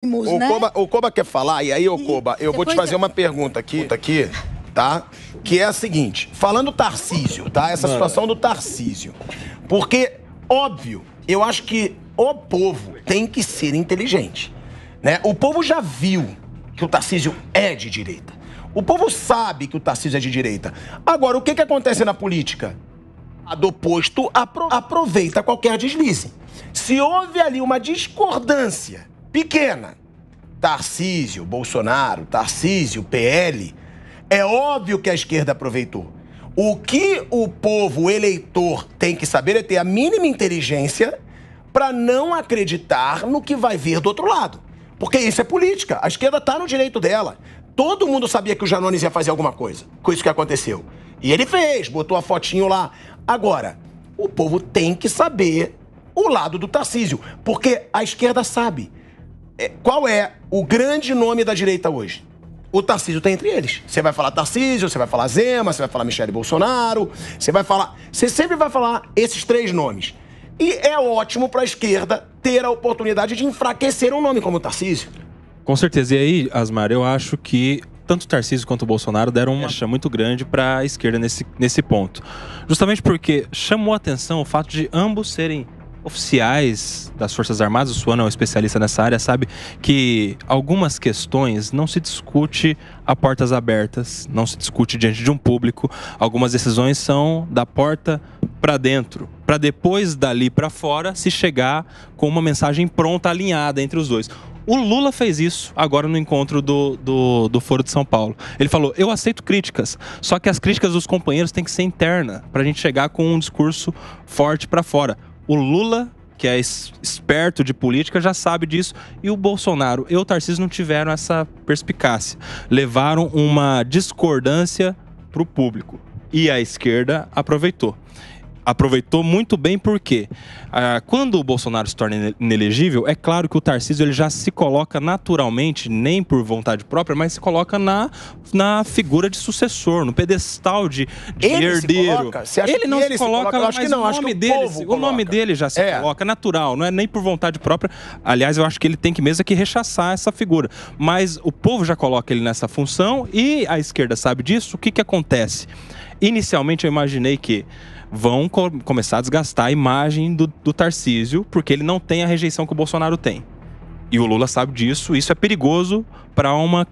O Koba quer falar, e aí, Koba, eu vou te fazer uma pergunta aqui, tá? Que é a seguinte, falando Tarcísio, tá? Essa situação do Tarcísio. Porque, óbvio, eu acho que o povo tem que ser inteligente, né? O povo já viu que o Tarcísio é de direita. O povo sabe que o Tarcísio é de direita. Agora, o que acontece na política? A do oposto aproveita qualquer deslize. Se houve ali uma discordância pequena, Tarcísio, Bolsonaro, Tarcísio, PL, é óbvio que a esquerda aproveitou. O que o povo, o eleitor, tem que saber é ter a mínima inteligência para não acreditar no que vai vir do outro lado. Porque isso é política. A esquerda está no direito dela. Todo mundo sabia que o Janones ia fazer alguma coisa com isso que aconteceu. E ele fez, botou a fotinho lá. Agora, o povo tem que saber o lado do Tarcísio, porque a esquerda sabe. Qual é o grande nome da direita hoje? O Tarcísio está entre eles. Você vai falar Tarcísio, você vai falar Zema, você vai falar Michele Bolsonaro, você sempre vai falar esses três nomes. E é ótimo para a esquerda ter a oportunidade de enfraquecer um nome como o Tarcísio. Com certeza. E aí, Asmar, eu acho que tanto o Tarcísio quanto o Bolsonaro deram uma chama muito grande para a esquerda nesse ponto. Justamente porque chamou a atenção o fato de ambos serem oficiais das Forças Armadas. O Suano é um especialista nessa área, sabe que algumas questões não se discute a portas abertas, não se discute diante de um público. Algumas decisões são da porta para dentro, para depois dali para fora se chegar com uma mensagem pronta, alinhada entre os dois. O Lula fez isso agora no encontro do Foro de São Paulo. Ele falou, eu aceito críticas, só que as críticas dos companheiros têm que ser interna, para a gente chegar com um discurso forte para fora. O Lula, que é esperto de política, já sabe disso. E o Bolsonaro e o Tarcísio não tiveram essa perspicácia. Levaram uma discordância para o público. E a esquerda aproveitou. Aproveitou muito bem porque quando o Bolsonaro se torna inelegível, é claro que o Tarcísio ele já se coloca naturalmente, nem por vontade própria, mas se coloca na figura de sucessor, no pedestal de herdeiro. Ele não se coloca, mas o nome dele já se coloca natural, não é nem por vontade própria. Aliás, eu acho que ele tem que mesmo rechaçar essa figura. Mas o povo já coloca ele nessa função e a esquerda sabe disso. O que acontece? Inicialmente eu imaginei que vão começar a desgastar a imagem do Tarcísio, porque ele não tem a rejeição que o Bolsonaro tem. E o Lula sabe disso, isso é perigoso para uma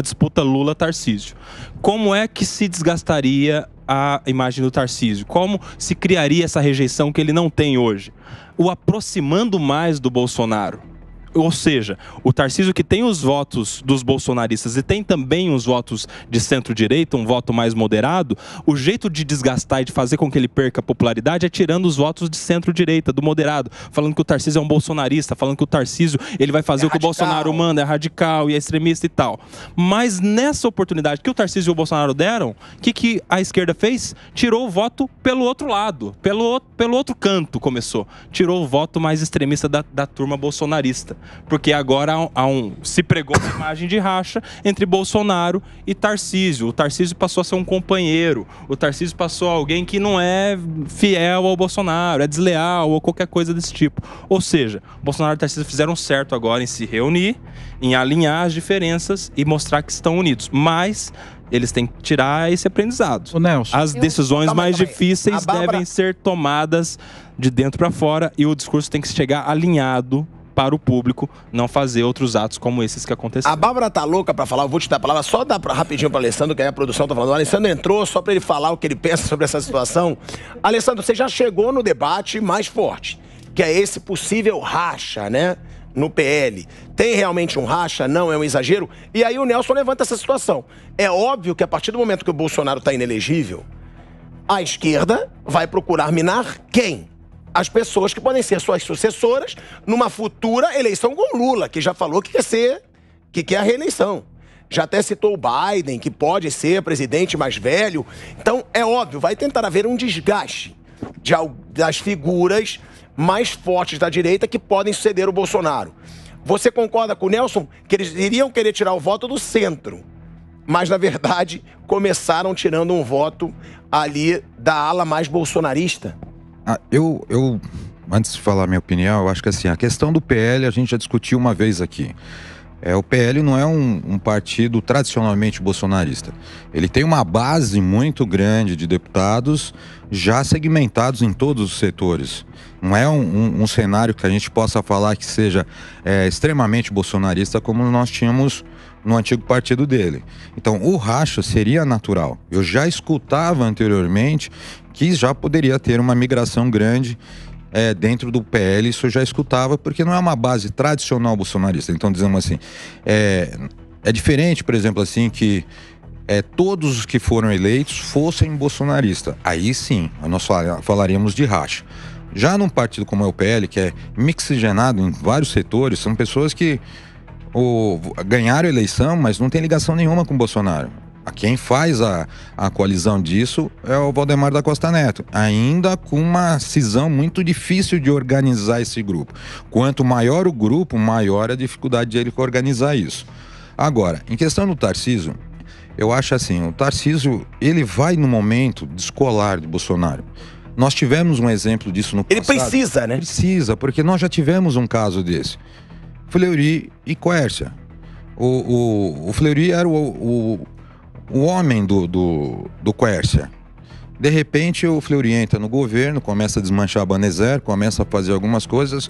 disputa Lula-Tarcísio. Como é que se desgastaria a imagem do Tarcísio? Como se criaria essa rejeição que ele não tem hoje? O aproximando mais do Bolsonaro. Ou seja, o Tarcísio que tem os votos dos bolsonaristas e tem também os votos de centro-direita, um voto mais moderado, o jeito de desgastar e de fazer com que ele perca popularidade é tirando os votos de centro-direita, do moderado, falando que o Tarcísio é um bolsonarista, falando que o Tarcísio ele vai fazer o que o Bolsonaro manda, é radical e é extremista e tal. Mas nessa oportunidade que o Tarcísio e o Bolsonaro deram, o que a esquerda fez? Tirou o voto pelo outro lado, pelo outro canto começou. Tirou o voto mais extremista da turma bolsonarista. Porque agora se pregou uma imagem de racha entre Bolsonaro e Tarcísio. O Tarcísio passou a ser um companheiro. O Tarcísio passou a alguém que não é fiel ao Bolsonaro, é desleal ou qualquer coisa desse tipo. Ou seja, Bolsonaro e Tarcísio fizeram certo agora em se reunir, em alinhar as diferenças e mostrar que estão unidos. Mas eles têm que tirar esse aprendizado. O Nelson. As decisões mais difíceis devem ser tomadas de dentro para fora e o discurso tem que chegar alinhado para o público, não fazer outros atos como esses que aconteceram. A Bárbara tá louca pra falar, eu vou te dar a palavra, só dá rapidinho pro Alessandro, que aí a produção tá falando. O Alessandro entrou só pra ele falar o que ele pensa sobre essa situação. Alessandro, você já chegou no debate mais forte, que é esse possível racha, né, no PL. Tem realmente um racha? Não é um exagero? E aí o Nelson levanta essa situação. É óbvio que a partir do momento que o Bolsonaro tá inelegível, a esquerda vai procurar minar quem? As pessoas que podem ser suas sucessoras numa futura eleição com Lula, que já falou que quer a reeleição. Já até citou o Biden, que pode ser presidente mais velho. Então, é óbvio, vai tentar haver um desgaste das figuras mais fortes da direita que podem suceder o Bolsonaro. Você concorda com o Nelson que eles iriam querer tirar o voto do centro, mas, na verdade, começaram tirando um voto ali da ala mais bolsonarista? antes de falar a minha opinião, eu acho que assim, a questão do PL a gente já discutiu uma vez aqui. O PL não é um partido tradicionalmente bolsonarista. Ele tem uma base muito grande de deputados já segmentados em todos os setores. Não é um cenário que a gente possa falar que seja extremamente bolsonarista como nós tínhamos no antigo partido dele. Então, o racha seria natural. Eu já escutava anteriormente que já poderia ter uma migração grande dentro do PL, isso eu já escutava, porque não é uma base tradicional bolsonarista. Então, dizemos assim, é diferente, por exemplo, assim, que todos os que foram eleitos fossem bolsonaristas. Aí sim, nós falaríamos de racha. Já num partido como é o PL, que é mixigenado em vários setores, são pessoas que ganharam a eleição, mas não tem ligação nenhuma com o Bolsonaro. Quem faz a coalizão disso é o Valdemar da Costa Neto, ainda com uma cisão muito difícil de organizar esse grupo. Quanto maior o grupo, maior a dificuldade de ele organizar isso. Agora, em questão do Tarcísio, eu acho assim, o Tarcísio, ele vai no momento descolar de Bolsonaro. Nós tivemos um exemplo disso no passado. Ele precisa, né? Precisa, porque nós já tivemos um caso desse. Fleury e Quércia. O Fleury era o homem do Quércia. De repente o Fleury entra no governo, começa a desmanchar a Banezer, começa a fazer algumas coisas,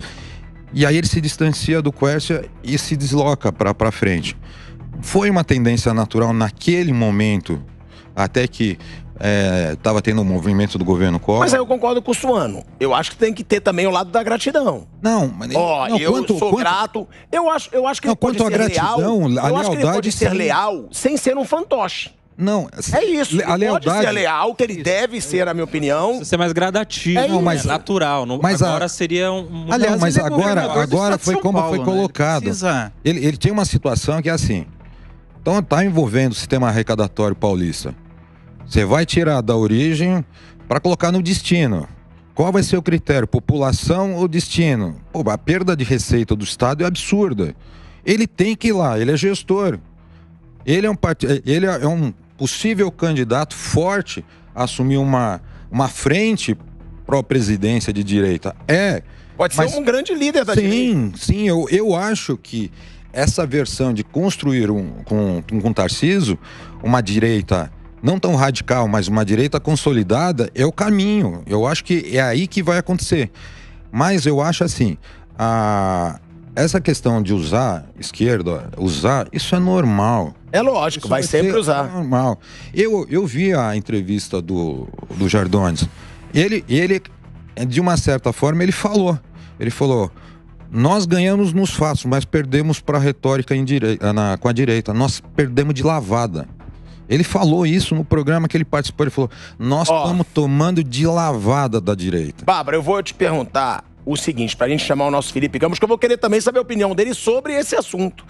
e aí ele se distancia do Quércia e se desloca para frente. Foi uma tendência natural naquele momento, até que estava tendo um movimento do governo Collor. Mas aí eu concordo com o Suano. Eu acho que tem que ter também o lado da gratidão. Não, mas eu sou grato. Eu acho que ele pode ser leal. Eu acho que ele pode ser leal sem ser um fantoche. Não, é isso. A lealdade pode ser leal, que ele deve ser, na minha opinião. Ser mais gradativo, mas natural. Mas agora seria um. Aliás, mas agora foi como foi colocado. Ele tem uma situação que é assim. Então tá envolvendo o sistema arrecadatório paulista. Você vai tirar da origem para colocar no destino. Qual vai ser o critério? População ou destino? Pô, a perda de receita do Estado é absurda. Ele tem que ir lá, ele é gestor. Ele é um possível candidato forte a assumir uma frente pró-presidência de direita. Pode ser um grande líder da direita. Sim, eu acho que essa versão de construir com Tarcísio uma direita não tão radical, mas uma direita consolidada é o caminho. Eu acho que é aí que vai acontecer. Mas eu acho assim, essa questão de usar esquerda, isso é normal. É lógico, vai sempre usar. É normal. Eu vi a entrevista do Jardones. Ele, de uma certa forma, ele falou, nós ganhamos nos fatos, mas perdemos para a retórica com a direita. Nós perdemos de lavada. Ele falou isso no programa que ele participou. Ele falou, nós estamos tomando de lavada da direita. Bárbara, eu vou te perguntar o seguinte, pra gente chamar o nosso Felipe Campos, que eu vou querer também saber a opinião dele sobre esse assunto.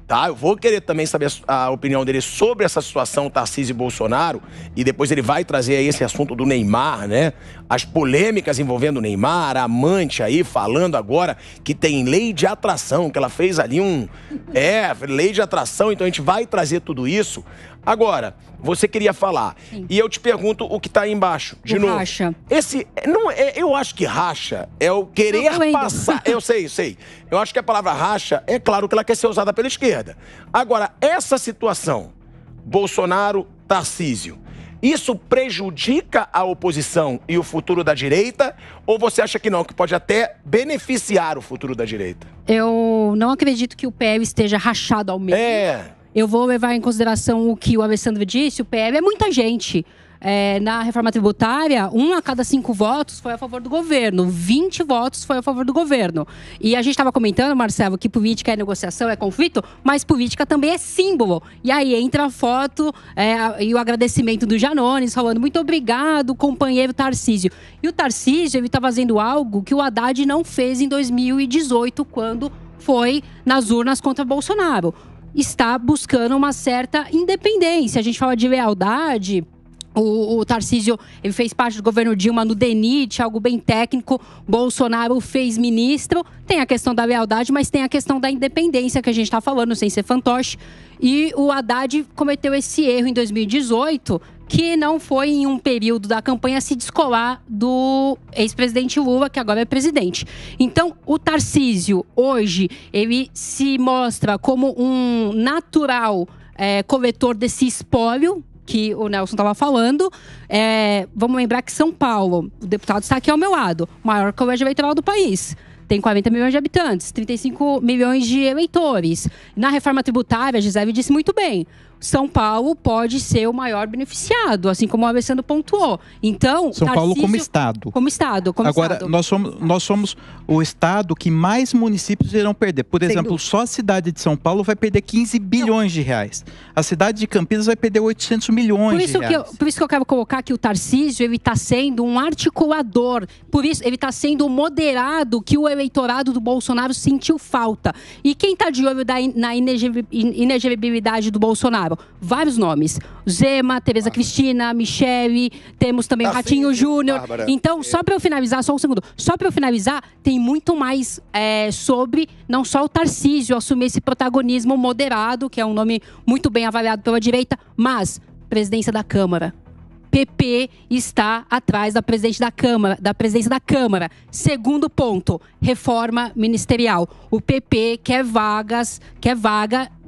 Tá? Eu vou querer também saber a opinião dele sobre essa situação Tarcísio e Bolsonaro, e depois ele vai trazer aí esse assunto do Neymar, né? As polêmicas envolvendo o Neymar, a amante aí falando agora que tem lei de atração, que ela fez ali lei de atração, então a gente vai trazer tudo isso. Agora, você queria falar, e eu te pergunto o que tá aí embaixo, de novo. Racha. Eu acho que racha é o querer passar. Eu sei. Eu acho que a palavra racha, é claro que ela quer ser usada pela esquerda. Agora, essa situação, Bolsonaro, Tarcísio, isso prejudica a oposição e o futuro da direita? Ou você acha que não, que pode até beneficiar o futuro da direita? Eu não acredito que o PL esteja rachado ao meio. Eu vou levar em consideração o que o Alessandro disse. O PL é muita gente. Na reforma tributária, 1 a cada 5 votos foi a favor do governo, 20 votos foi a favor do governo. E a gente estava comentando, Marcelo, que política é negociação, é conflito, mas política também é símbolo. E aí entra a foto e o agradecimento do Janones, falando muito obrigado, companheiro Tarcísio. E o Tarcísio, ele está fazendo algo que o Haddad não fez em 2018, quando foi nas urnas contra Bolsonaro. Está buscando uma certa independência. A gente fala de lealdade. O Tarcísio, ele fez parte do governo Dilma no DENIT, algo bem técnico. Bolsonaro fez ministro. Tem a questão da lealdade, mas tem a questão da independência que a gente está falando, sem ser fantoche. E o Haddad cometeu esse erro em 2018, que não foi em um período da campanha se descolar do ex-presidente Lula, que agora é presidente. Então, o Tarcísio, hoje, ele se mostra como um natural coletor desse espólio que o Nelson estava falando. Vamos lembrar que São Paulo, o deputado está aqui ao meu lado, maior colégio eleitoral do país. Tem 40 milhões de habitantes, 35 milhões de eleitores. Na reforma tributária, a Gisele disse muito bem, São Paulo pode ser o maior beneficiado, assim como o Alessandro pontuou. Então, São Paulo como Estado. Como Estado. Agora, nós somos o Estado que mais municípios irão perder. Por exemplo, só a cidade de São Paulo vai perder 15 bilhões de reais. A cidade de Campinas vai perder 800 milhões de reais. Por isso que eu quero colocar que o Tarcísio, ele está sendo um articulador. Por isso, ele está sendo o moderado que o eleitorado do Bolsonaro sentiu falta. E quem está de olho na inelegibilidade do Bolsonaro? Vários nomes. Zema, Tereza Cristina, Michele, temos também o Ratinho Júnior. Então, só para eu finalizar, só um segundo. Só para eu finalizar, tem muito mais sobre não só o Tarcísio assumir esse protagonismo moderado, que é um nome muito bem avaliado pela direita, mas presidência da Câmara. PP está atrás da presidência da Câmara. Segundo ponto, reforma ministerial. O PP quer vaga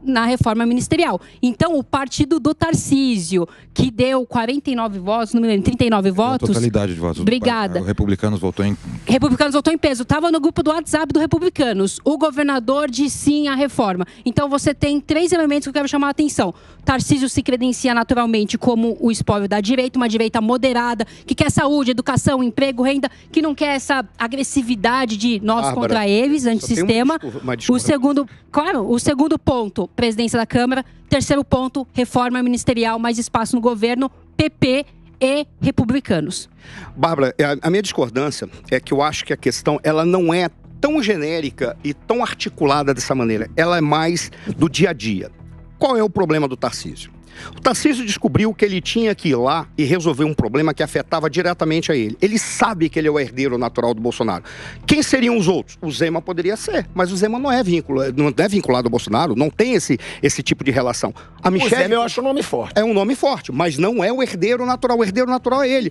na reforma ministerial. Então, o partido do Tarcísio, que deu 49 votos, não me lembro, 39 votos. A totalidade de votos. Obrigada. O Republicanos votou em... Republicanos votou em peso. Estava no grupo do WhatsApp do Republicanos. O governador disse sim à reforma. Então, você tem 3 elementos que eu quero chamar a atenção. Tarcísio se credencia naturalmente como o espólio da direita, uma direita moderada, que quer saúde, educação, emprego, renda, que não quer essa agressividade de nós contra eles, antissistema. O segundo ponto, presidência da Câmara. Terceiro ponto, reforma ministerial, mais espaço no governo, PP e republicanos. Bárbara, a minha discordância é que eu acho que a questão ela não é tão genérica e tão articulada dessa maneira. Ela é mais do dia a dia. Qual é o problema do Tarcísio? O Tarcísio descobriu que ele tinha que ir lá e resolver um problema que afetava diretamente a ele. Ele sabe que ele é o herdeiro natural do Bolsonaro. Quem seriam os outros? O Zema poderia ser, mas o Zema não é vinculado ao Bolsonaro, não tem esse tipo de relação. A Michele, o Zema eu acho um nome forte. É um nome forte, mas não é o herdeiro natural. O herdeiro natural é ele.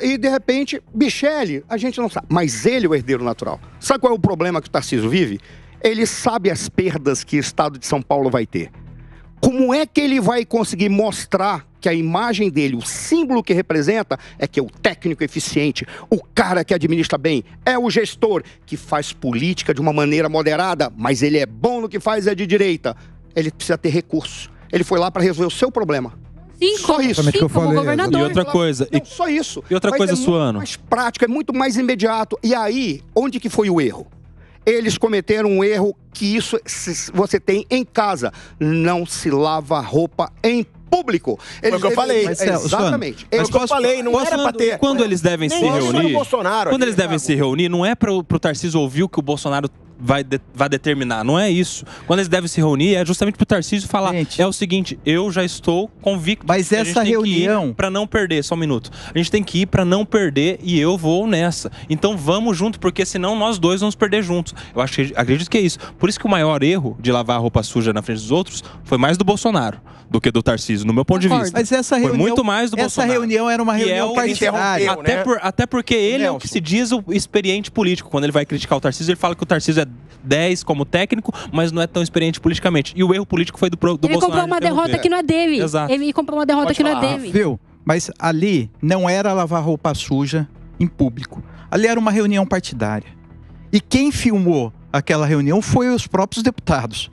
E de repente, Michele, a gente não sabe, mas ele é o herdeiro natural. Sabe qual é o problema que o Tarcísio vive? Ele sabe as perdas que o estado de São Paulo vai ter. Como é que ele vai conseguir mostrar que a imagem dele, o símbolo que representa, é que é o técnico eficiente, o cara que administra bem, é o gestor que faz política de uma maneira moderada, mas ele é bom no que faz, é de direita. Ele precisa ter recursos. Ele foi lá para resolver o seu problema. Só isso. Como governador. E outra coisa. Não, só isso. E outra coisa, Suano. É muito mais prático, é muito mais imediato. E aí, onde que foi o erro? Eles cometeram um erro que isso você tem em casa. Não se lava roupa em público. Foi o que eu falei. Exatamente. Foi o que eu falei, não era pra ter. Quando eles devem se reunir, quando eles devem se reunir, não é pro Tarcísio ouvir o que o Bolsonaro vai determinar, não é isso. Quando eles devem se reunir, é justamente pro Tarcísio falar, é o seguinte, eu já estou convicto. Mas essa reunião... para não perder, só um minuto. A gente tem que ir para não perder e eu vou nessa. Então vamos junto, porque senão nós dois vamos perder juntos. Eu acredito que é isso. Por isso que o maior erro de lavar a roupa suja na frente dos outros foi mais do Bolsonaro do que do Tarcísio, no meu ponto de vista. Mas essa reunião, foi muito mais do Bolsonaro. Essa reunião era uma reunião partidária. Até porque ele é o que se diz o experiente político. Quando ele vai criticar o Tarcísio, ele fala que o Tarcísio é 10 como técnico, mas não é tão experiente politicamente. E o erro político foi do Bolsonaro. Ele comprou uma derrota que não é dele. Exato. Ele comprou uma derrota que não é dele. Viu? Mas ali não era lavar roupa suja em público. Ali era uma reunião partidária. E quem filmou aquela reunião foi os próprios deputados.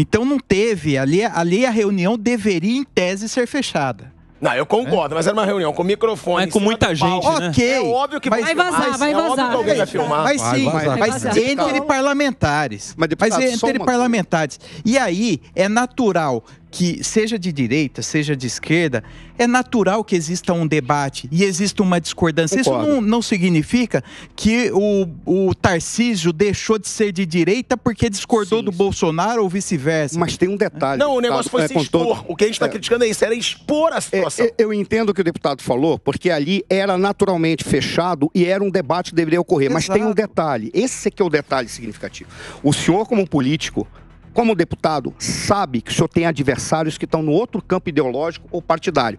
Então não teve, ali a reunião deveria em tese ser fechada. Não, eu concordo, mas era uma reunião com microfone. Mas com muita gente, né? Ok. É óbvio que vai vazar, vai vazar. É óbvio que alguém vai filmar. Mas sim, mas entre parlamentares. Mas entre parlamentares. E aí, é natural que, seja de direita, seja de esquerda, é natural que exista um debate e exista uma discordância. Concordo. Isso não significa que o Tarcísio deixou de ser de direita porque discordou do Bolsonaro ou vice-versa. Mas tem um detalhe. Não, o negócio foi se expor. O que a gente está criticando é isso, era expor a situação. Eu entendo o que o deputado falou, porque ali era naturalmente fechado e era um debate que deveria ocorrer. Exato. Mas tem um detalhe. Esse que é o detalhe significativo. O senhor, como político, como deputado, sabe que o senhor tem adversários que estão no outro campo ideológico ou partidário.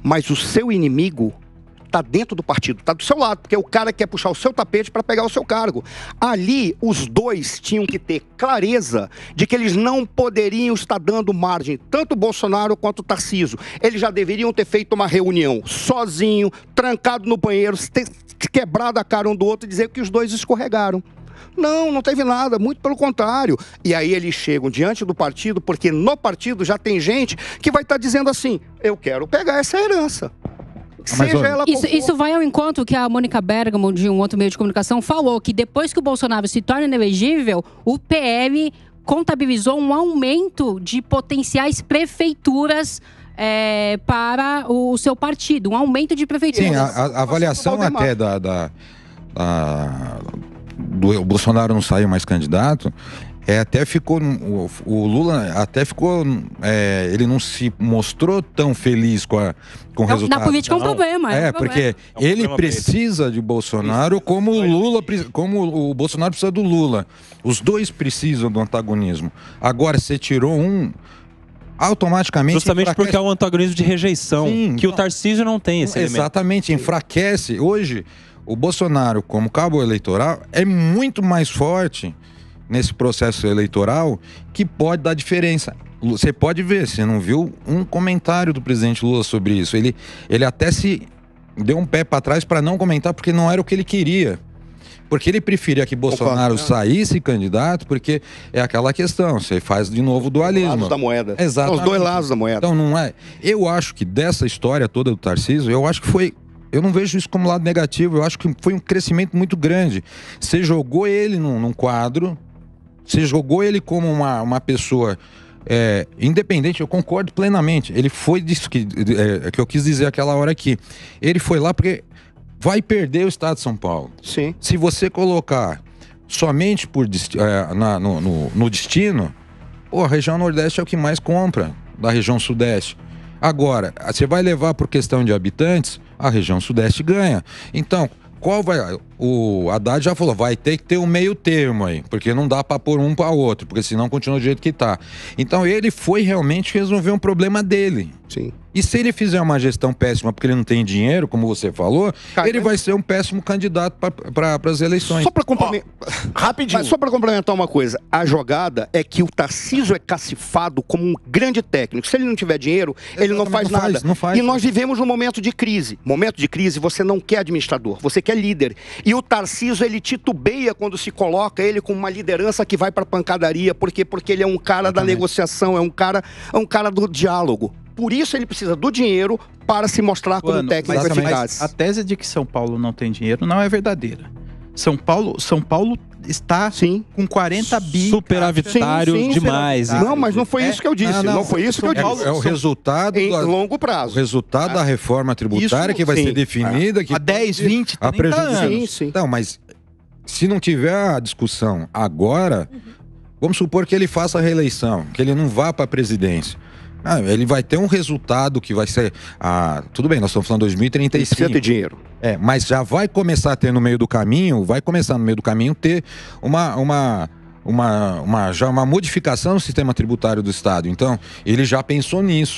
Mas o seu inimigo está dentro do partido, está do seu lado, porque é o cara que quer puxar o seu tapete para pegar o seu cargo. Ali, os dois tinham que ter clareza de que eles não poderiam estar dando margem, tanto o Bolsonaro quanto o Tarcísio. Eles já deveriam ter feito uma reunião sozinho, trancado no banheiro, ter quebrado a cara um do outro e dizer que os dois escorregaram. Não teve nada, muito pelo contrário. E aí eles chegam diante do partido, porque no partido já tem gente que vai estar dizendo assim, eu quero pegar essa herança. Isso vai ao encontro que a Mônica Bergamo, de um outro meio de comunicação, falou, que depois que o Bolsonaro se torna inelegível, o PL contabilizou um aumento de potenciais prefeituras para o seu partido, um aumento de prefeituras. Sim, a avaliação até do Bolsonaro não sair mais candidato, até ficou, o Lula até ficou, ele não se mostrou tão feliz com o resultado. Na política é um problema. Porque ele precisa de Bolsonaro como o Lula, como o Bolsonaro precisa do Lula. Os dois precisam do antagonismo. Agora, você tirou um, automaticamente... Justamente porque é um antagonismo de rejeição, que o Tarcísio não tem esse elemento. Exatamente, enfraquece. Hoje, o Bolsonaro, como cabo eleitoral, é muito mais forte nesse processo eleitoral, que pode dar diferença. Você pode ver, você não viu um comentário do presidente Lula sobre isso. Ele até se deu um pé para trás para não comentar, porque não era o que ele queria. Porque ele preferia que Bolsonaro saísse candidato, porque é aquela questão, você faz de novo o dualismo. Os lados da moeda. Exatamente. Os dois lados da moeda. Então não é... Eu acho que dessa história toda do Tarcísio, eu acho que foi... Eu não vejo isso como lado negativo, eu acho que foi um crescimento muito grande. Você jogou ele num quadro... Você jogou ele como uma pessoa independente, eu concordo plenamente. Ele foi disso que eu quis dizer aquela hora aqui. Ele foi lá porque vai perder o estado de São Paulo. Sim. Se você colocar somente no destino, a região Nordeste é o que mais compra da região Sudeste. Agora, você vai levar por questão de habitantes, a região Sudeste ganha. Então, o Haddad já falou, vai ter que ter um meio termo aí, porque não dá para pôr um para outro, porque senão continua do jeito que tá. Então ele foi realmente resolver um problema dele. Sim. E se ele fizer uma gestão péssima porque ele não tem dinheiro, como você falou, ele vai ser um péssimo candidato para as eleições. Só para rapidinho. Só para complementar uma coisa, a jogada é que o Tarcísio é cacifado como um grande técnico. Se ele não tiver dinheiro, ele não faz nada. Não faz. E nós vivemos num momento de crise. Momento de crise, você não quer administrador, você quer líder. E o Tarcísio, ele titubeia quando se coloca ele com uma liderança que vai para pancadaria, porque ele é um cara da negociação, é um cara do diálogo. Por isso ele precisa do dinheiro para se mostrar como técnico eficaz. A tese de que São Paulo não tem dinheiro não é verdadeira. São Paulo está com 40 bi. Superavitário demais. Não, mas não foi isso que eu disse. Não foi isso que eu disse. É o resultado em longo prazo. O resultado da reforma tributária que vai ser definida. Que há 10, 20, 30 anos. Sim. Não, mas se não tiver a discussão agora, vamos supor que ele faça a reeleição, que ele não vá para a presidência. Ele vai ter um resultado que vai ser... tudo bem, nós estamos falando 2035. Precisa ter dinheiro. Mas já vai começar a ter no meio do caminho, ter uma modificação no sistema tributário do Estado. Então, ele já pensou nisso.